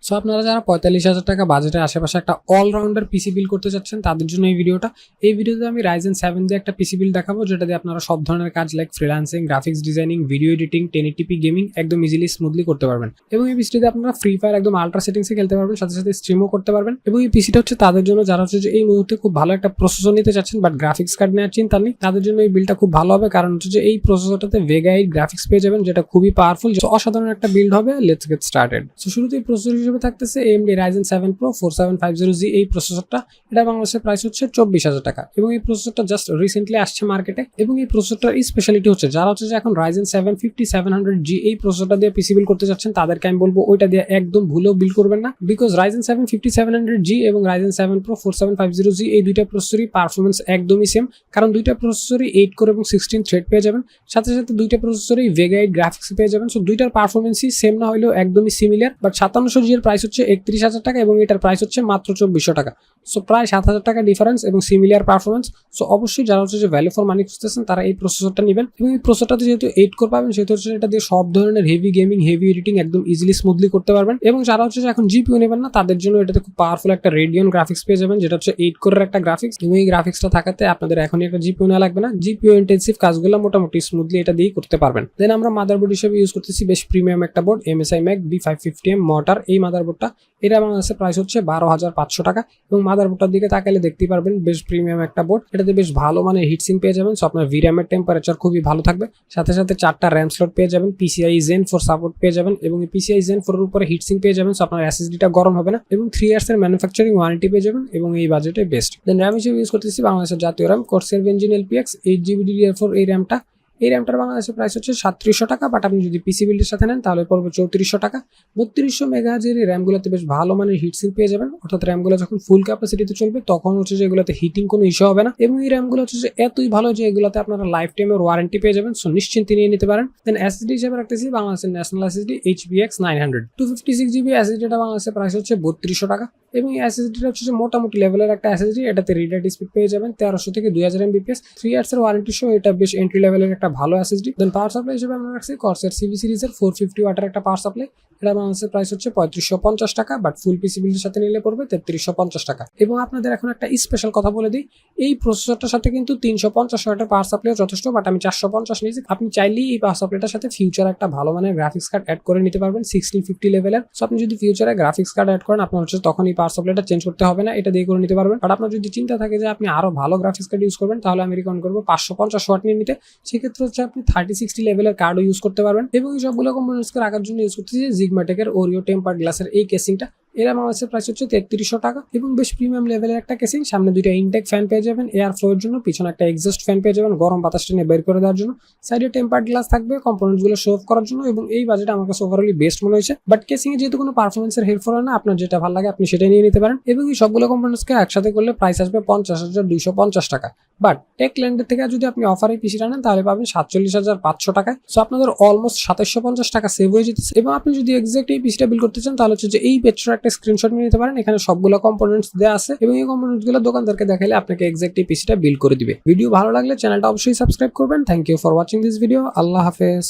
So আপনারা যারা ৪৫,০০০ টাকা বাজেটের আশেপাশে একটা অলরাউন্ডার পিসি বিল্ড করতে চাচ্ছেন তাদের জন্য এই ভিডিওতে আমি Ryzen 7 দিয়ে একটা পিসি বিল্ড দেখাবো, যেটা দিয়ে আপনারা সব ধরনের কাজ like freelancing, graphics designing, video editing, 1080p gaming একদম ইজিলি স্মুথলি করতে পারবেন। এবং এই পিসিতে আপনারা ফ্রি ফায়ার একদম আল্ট্রা সেটিংসে খেলতে পারবেন, সাথে সাথে স্ট্রিমও করতে পারবেন। এবং এই পিসিটা হচ্ছে তাদের জন্য যারা হচ্ছে যে এই মুহূর্তে খুব ভালো একটা প্রসেসর নিতে চাচ্ছেন বাট গ্রাফিক্স কার্ড নেওয়ার চিন্তা নেই, তাদের জন্য এই বিল্ডটা খুব ভালো হবে। কারণ হচ্ছে যে এই প্রসেসরটাতে ভেগা 8 গ্রাফিক্স পেয়ে যাবেন, যেটা খুবই পাওয়ারফুল, অসাধারণ একটা বিল্ড হবে। Let's get started. সো শুরুতেই প্রসেসর হিসেবে থাকতেছে AMD Ryzen 7 Pro 4750G এই প্রসেসরটা। এটা বাংলাদেশের প্রাইস হচ্ছে 24,000 টাকা এবং এই প্রসেসরটা জাস্ট রিসেন্টলি আসছে মার্কেটে। এবং এই প্রসেসরটার স্পেশালিটি হচ্ছে যারা হচ্ছে যে এখন Ryzen 7 5700G এই প্রসেসরটা দিয়ে পিসি বিল্ড করতে যাচ্ছেন তাদেরকে আমি বলবো ওইটা দিয়ে একদম ভুলেও বিল্ড করবেন না, বিকজ Ryzen 7 5700G এবং Ryzen 7 Pro 4750G এই দুইটা প্রসেসরই পারফরমেন্স একদমই সেম। কারণ দুইটা প্রসেসরই 8 কোর এবং 16 থ্রেড পেয়ে যাবেন, সাথে সাথে দুইটা প্রসেসরই ভেগা 8 গ্রাফিক্স পেয়ে যাবেন। সো দুইটার পারফরমেন্সই সেম না হলেও একদমই সিমিলার। বাট 5700G এর প্রাইস হচ্ছে 31,000 টাকা এবং এটার প্রাইস হচ্ছে মাত্র 2400 টাকা। সো প্রায় 7,000 টাকা ডিফারেন্স এবং সিমিলার পারফরমেন্স। সো অবশ্যই যারা হচ্ছে যে ভ্যালু ফর মানি খুঁজতেছেন তারা এই প্রসেসরটা নেবেন। এবং এই প্রসেসরটাতে যেহেতু 8 কোর পাবেন সেহেতু হচ্ছে এটা দিয়ে সব ধরনের হেভি গেমিং, হেভি এডিটিং একদম ইজিলি স্মুথলি করতে পারবেন। এবং যারা হচ্ছে যে এখন জিপিইউ নেবেন না তাদের জন্য এটাতে খুব পাওয়ারফুল একটা রেডিয়ন গ্রাফিক্স পেয়ে যাবেন, যেটা হচ্ছে 8 কোরের একটা গ্রাফিক্স। এবং এই গ্রাফিক্সটা থাকাতে আপনাদের এখনই একটা জিপিইউ নেওয়া লাগবে না, জিপিইউ ইন্টেন্সিভ কাজগুলো মোটামুটি স্মুথলি এটা দিয়ে করতে পারবেন। দেন আমরা মাদারবোর্ড হিসেবে ইউজ করতেছি বেশ প্রিমিয়াম একটা board, MSI Mac B550M mortar. এই মাদারবোর্ডটা এটা বাংলাদেশের প্রাইস হচ্ছে 12,500 টাকা এবং মাদারবোর্ডটার দিকে তাকালে দেখতে পারবেন বেশ প্রিমিয়াম একটা বোর্ড। এটাতে বেশ ভালো মানে হিটসিং পেয়ে যাবেন। সো আপনার VRAM এর টেম্পারেচার খুবই ভালো থাকবে, সাথে সাথে 4টা RAM স্লট পেয়ে যাবেন, PCIe Gen 4 সাপোর্ট পেয়ে যাবেন এবং এই PCIe Gen 4 এর উপরে হিটসিং পেয়ে যাবেন। সো আপনার SSD-টা গরম হবে না এবং 3 ইয়ার্স এর ম্যানুফ্যাকচারিং ওয়ারেন্টি পেয়ে যাবেন এবং এই বাজেটে বেস্ট। দেন RAM হিসেবে ইউজ করতেছি বাংলাদেশের জাতীয় RAM Corsair Engine LPX 8GB DDR4 এই র্যামটা। এই র্যামটার বাংলাদেশের প্রাইস হচ্ছে 3700 টাকা, বাট আপনি যদি পিসি বিল্ডের সাথে নেন তাহলে পড়বে 3400 টাকা। 3200 মেগাহার্জের এই র্যামগুলোতে বেশ ভালো মানের হিটসিং পেয়ে যাবেন, অর্থাৎ র্যামগুলো যখন ফুল ক্যাপাসিটিতে চলবে তখন হচ্ছে যে এগুলোতে হিটিং কোনো ইস্যু হবে না। এবং এই র্যামগুলো হচ্ছে যে এতই ভালো যে এগুলোতে আপনারা লাইফ টাইমের ওয়ারেন্টি পেয়ে যাবেন। সো নিশ্চিন্তে নিয়ে নিতে পারেন। দেন SSD হিসেবে রাখতেছি বাংলাদেশের ন্যাশনাল SSD HBX 900 256GB SSD-টা বাংলাদেশের প্রাইস হচ্ছে 3200 টাকা এবং এই SSD-টা হচ্ছে যে মোটামুটি লেভেলের একটা SSD। এটাতে রিড রাইট স্পিড পেয়ে যাবেন 1300 থেকে 2000 MBPS, 3 ইয়ার্স এর ওয়ারেন্টি সহ এটা বেশ এন্ট্রি লেভেলের একটা ভালো SSD। দেন পাওয়ার সাপ্লাই হিসেবে আমরা রাখছি Corsair CV সিরিজের 450 ওয়াটের একটা পাওয়ার সাপ্লাই। এটা বাংলাদেশের প্রাইস হচ্ছে 3550 টাকা, বাট ফুল পিসি বিল্ডের সাথে নিলে পড়বে 3350 টাকা। এবং আপনাদের এখন একটা স্পেশাল কথা বলে দিই, এই প্রসেসরটার সাথে কিন্তু 350 ওয়াটের পাওয়ার সাপ্লাই যথেষ্ট, বাট আমি 450 নিয়েছি। আপনি চাইলেই এই পাওয়ার সাপ্লাইটার সাথে ফিউচার একটা ভালো মানের গ্রাফিক্স কার্ড অ্যাড করে নিতে পারবেন 1650 লেভেলের। সো আপনি যদি ফিউচারে গ্রাফিক্স কার্ড অ্যাড করেন আপনার হচ্ছে তখন এই পাওয়ার সাপ্লাইটা চেঞ্জ করতে হবে না, এটা দিয়ে করে নিতে পারবেন। বাট আপনার যদি চিন্তা থাকে যে আপনি আরো ভালো গ্রাফিক্স কার্ড ইউজ করবেন তাহলে আমি রিকমেন্ড করবো 550 ওয়াট নিয়ে নিতে। সেক্ষেত্রে হচ্ছে আপনি 3060 লেভেলের কার্ডও ইউজ করতে পারবেন। এবং এই সবগুলো কম্পোনেন্টসকে রাখার জন্য ইউজ করতেছি জিগমাটেকের ওরিও টেম্পার্ড গ্লাসের এই কেসিংটা। এর বাংলাদেশের প্রাইস হচ্ছে 3300 টাকা এবং বেশ প্রিমিয়াম লেভেলের একটা কেসিং। সামনে দুইটা ইনটেক ফ্যান পেয়ে যাবেন এয়ার ফ্লোর জন্য, পিছনে একটা এক্সস্ট ফ্যান পেয়ে যাবেন গরম বাতাস টেনে বের করে দেওয়ার জন্য, সাইডে টেম্পার্ড গ্লাস থাকবে কম্পোনেন্টস গুলো শো অফ করার জন্য। এবং এই বাজেট আমার কাছে ওভারঅলি বেস্ট মনে হয়েছে। বাট কেসিং এ যেহেতু কোনো পারফরমেন্সের হেল্প হয় না, আপনার যেটা ভালো লাগে আপনি সেটাই নিয়ে নিতে পারেন। এবং এই সবগুলো কম্পোনেন্টসকে একসাথে করলে প্রাইস আসবে 50,250 টাকা। বাট টেকল্যান্ডের থেকে যদি আপনি অফারে পিসিটা নেন তাহলে পাবেন 47,500 টাকায়। সো আপনাদের অলমোস্ট 2750 টাকা সেভ হয়ে যেতেছে। এবং আপনি যদি এক্সাক্ট এই পিসিটা বিল করতে চান তাহলে হচ্ছে যে এই পেজটার একটা স্ক্রিনশট নিয়ে নিতে পারেন, এখানে সবগুলো কম্পোনেন্টস দেওয়া আছে এবং এই কম্পোনেন্টস গুলো দোকানদারকে দেখালে আপনাকে এক্সাক্ট এই পিসিটা বিল করে দিবে। ভিডিও ভালো লাগলে চ্যানেলটা অবশ্যই সাবস্ক্রাইব করবেন। Thank you for watching this video. আল্লাহ হাফেজ।